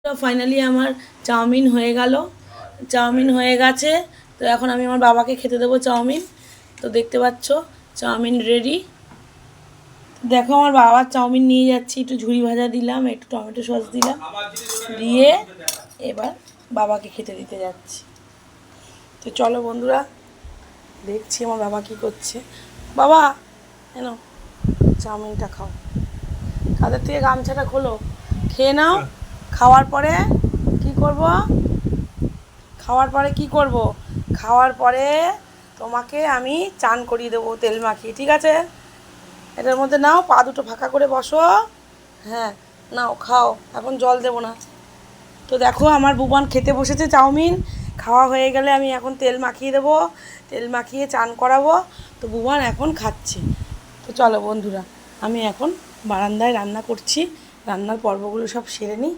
তো ফাইনালি আমার চাউমিন হয়ে গেল, চাউমিন হয়ে গেছে। তো এখন আমি আমার বাবাকে খেতে দেবো চাউমিন। তো দেখতে পাচ্ছ চাউমিন রেডি। দেখো আমার বাবার চাউমিন নিয়ে যাচ্ছি, একটু ঝুড়ি ভাজা দিলাম, একটু টমেটো সস দিলাম, দিয়ে এবার বাবাকে খেতে দিতে যাচ্ছি। তো চলো বন্ধুরা, দেখছি আমার বাবা কি করছে। বাবা কেন চাউমিনটা খাও, কাদের থেকে গামছাটা খোলো, খেয়ে নাও। খাওয়ার পরে কি করব, খাওয়ার পরে কি করব, খাওয়ার পরে তোমাকে আমি চান করিয়ে দেবো তেল মাখিয়ে, ঠিক আছে? এটার মধ্যে নাও, পা দুটো ফাঁকা করে বসো। হ্যাঁ নাও খাও, এখন জল দেবো না। তো দেখো আমার বুবান খেতে বসেছে চাউমিন। খাওয়া হয়ে গেলে আমি এখন তেল মাখিয়ে দেবো, তেল মাখিয়ে চান করাবো। তো বুবান এখন খাচ্ছে। তো চলো বন্ধুরা, আমি এখন বারান্দায় রান্না করছি, রান্নার পর্বগুলো সব সেরে নিই,